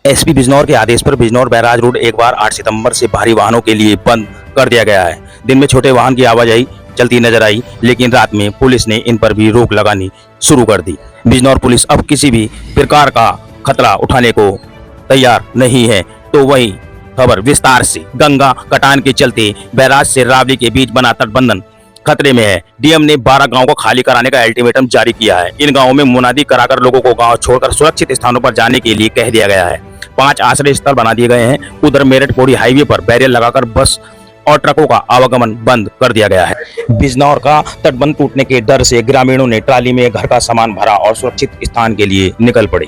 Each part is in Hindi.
एसपी बिजनौर के आदेश पर बिजनौर बैराज रोड एक बार 8 सितंबर से भारी वाहनों के लिए बंद कर दिया गया है। दिन में छोटे वाहन की आवाजाही चलती नजर आई, लेकिन रात में पुलिस ने इन पर भी रोक लगानी शुरू कर दी। बिजनौर पुलिस अब किसी भी प्रकार का खतरा उठाने को तैयार नहीं है। तो वही खबर विस्तार से। गंगा कटान के चलते बैराज से रावली के बीच बना तटबंधन खतरे में है। डीएम ने 12 गांवों को खाली कराने का अल्टीमेटम जारी किया है। इन गांवों में मुनादी कराकर लोगों को गांव छोड़कर सुरक्षित स्थानों पर जाने के लिए कह दिया गया है। 5 आश्रय स्थल बना दिए गए हैं। उधर मेरठ पौड़ी हाईवे पर बैरियर लगाकर बस और ट्रकों का आवागमन बंद कर दिया गया है। बिजनौर का तटबंध टूटने के डर से ग्रामीणों ने ट्राली में घर का सामान भरा और सुरक्षित स्थान के लिए निकल पड़े।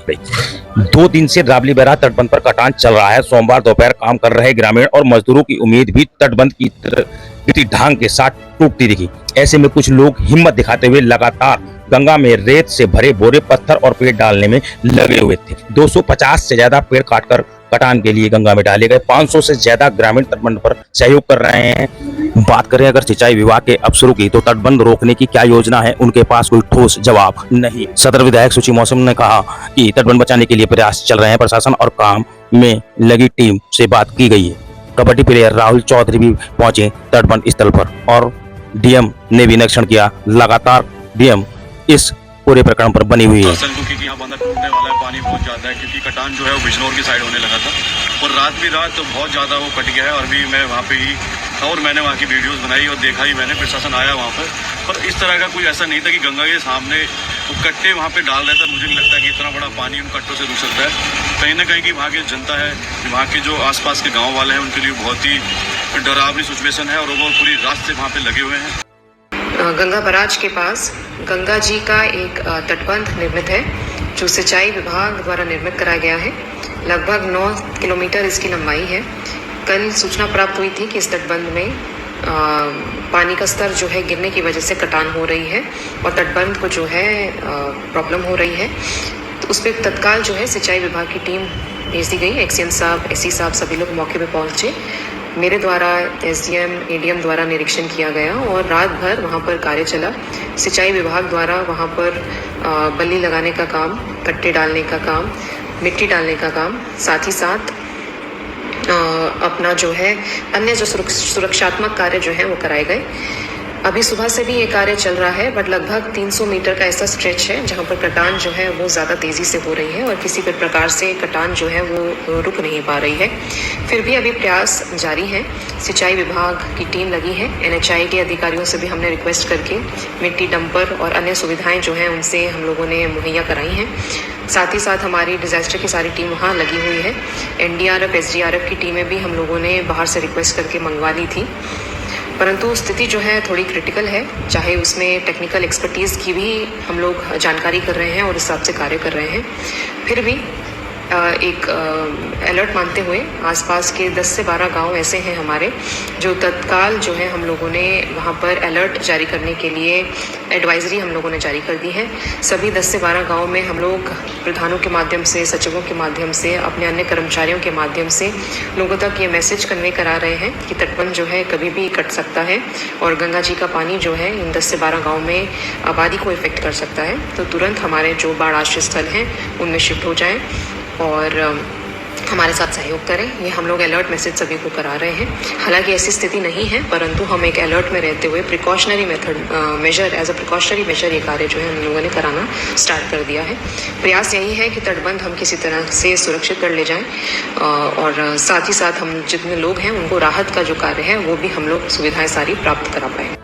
2 दिन से रावली बैराज तटबंध पर कटान चल रहा है। सोमवार दोपहर काम कर रहे ग्रामीण और मजदूरों की उम्मीद भी तटबंध की ढांग के साथ टूटती दिखी। ऐसे में कुछ लोग हिम्मत दिखाते हुए लगातार गंगा में रेत से भरे बोरे, पत्थर और पेड़ डालने में लगे हुए थे। 250 से ज्यादा पेड़ काटकर कटान के लिए गंगा में डाले गए। 500 से ज्यादा ग्रामीण तटबंध पर सहयोग कर रहे हैं। बात करें अगर सिंचाई विभाग के अफसरों की, तो तटबंध रोकने की क्या योजना है, उनके पास कोई ठोस जवाब नहीं। सदर विधायक सुची मौसम ने कहा कि तटबंध बचाने के लिए प्रयास चल रहे हैं। प्रशासन और काम में लगी टीम से बात की गई है। कबड्डी प्लेयर राहुल चौधरी भी पहुंचे तटबंध स्थल पर और डीएम ने भी निरीक्षण किया। लगातार डीएम इस पूरे प्रकरण पर बनी हुई है। क्योंकि यहाँ बंदा टूटने वाला है, पानी बहुत ज्यादा है, क्योंकि कटान जो है वो बिजनौर की साइड होने लगा था और रात तो बहुत ज्यादा वो कट गया है। और भी मैं वहाँ पे ही था और मैंने वहाँ की वीडियोस बनाई और देखा ही मैंने। प्रशासन आया वहाँ पर इस तरह का कोई ऐसा नहीं था कि गंगा के सामने वो कट्टे वहाँ पे डाल रहे थे। मुझे नहीं लगता कि इतना बड़ा पानी उन कट्टों से रुक सकता है। कहीं ना कहीं की वहाँ की जनता है, वहाँ के जो आसपास के गाँव वाले हैं, उनके लिए बहुत ही डरावनी सिचुएशन है और वो पूरी रात से वहाँ पे लगे हुए हैं। गंगा बैराज के पास गंगा जी का एक तटबंध निर्मित है, जो सिंचाई विभाग द्वारा निर्मित कराया गया है। लगभग 9 किलोमीटर इसकी लंबाई है। कल सूचना प्राप्त हुई थी कि इस तटबंध में पानी का स्तर जो है गिरने की वजह से कटान हो रही है और तटबंध को जो है प्रॉब्लम हो रही है। तो उस पर तत्काल जो है सिंचाई विभाग की टीम भेज दी गई। एक्सीएन साहब, एससी साहब, सभी लोग मौके पे पहुंचे। मेरे द्वारा एसडीएम, एडीएम द्वारा निरीक्षण किया गया और रात भर वहाँ पर कार्य चला। सिंचाई विभाग द्वारा वहाँ पर बल्ली लगाने का काम, कट्टे डालने का काम, मिट्टी डालने का काम, साथ ही साथ अपना जो है अन्य जो सुरक्षात्मक कार्य जो है वो कराए गए। अभी सुबह से भी ये कार्य चल रहा है, बट लगभग 300 मीटर का ऐसा स्ट्रेच है जहाँ पर कटान जो है वो ज़्यादा तेज़ी से हो रही है और किसी भी प्रकार से कटान जो है वो रुक नहीं पा रही है। फिर भी अभी प्रयास जारी है। सिंचाई विभाग की टीम लगी है। एनएचआई के अधिकारियों से भी हमने रिक्वेस्ट करके मिट्टी डंपर और अन्य सुविधाएं जो हैं उनसे हम लोगों ने मुहैया कराई हैं। साथ ही साथ हमारी डिजास्टर की सारी टीम वहाँ लगी हुई है। एनडीआरएफ, एसडीआरएफ की टीमें भी हम लोगों ने बाहर से रिक्वेस्ट करके मंगवा ली थी, परंतु स्थिति जो है थोड़ी क्रिटिकल है। चाहे उसमें टेक्निकल एक्सपर्टीज़ की भी हम लोग जानकारी कर रहे हैं और इस हिसाब से कार्य कर रहे हैं, फिर भी एक अलर्ट मानते हुए आसपास के 10 से 12 गांव ऐसे हैं हमारे, जो तत्काल जो है हम लोगों ने वहां पर अलर्ट जारी करने के लिए एडवाइजरी हम लोगों ने जारी कर दी है। सभी 10 से 12 गांव में हम लोग प्रधानों के माध्यम से, सचिवों के माध्यम से, अपने अन्य कर्मचारियों के माध्यम से लोगों तक ये मैसेज कन्वे करा रहे हैं कि तटबंध जो है कभी भी कट सकता है और गंगा जी का पानी जो है इन 10 से 12 गाँव में आबादी को इफेक्ट कर सकता है। तो तुरंत हमारे जो बाढ़ आश्रय स्थल हैं उनमें शिफ्ट हो जाएँ और हमारे साथ सहयोग करें। ये हम लोग अलर्ट मैसेज सभी को करा रहे हैं। हालांकि ऐसी स्थिति नहीं है, परंतु हम एक अलर्ट में रहते हुए precautionary measure, as a precautionary measure ये कार्य जो है हम लोगों ने कराना स्टार्ट कर दिया है। प्रयास यही है कि तटबंध हम किसी तरह से सुरक्षित कर ले जाएं और साथ ही साथ हम जितने लोग हैं उनको राहत का जो कार्य है वो भी हम लोग सुविधाएं सारी प्राप्त करा पाएँ।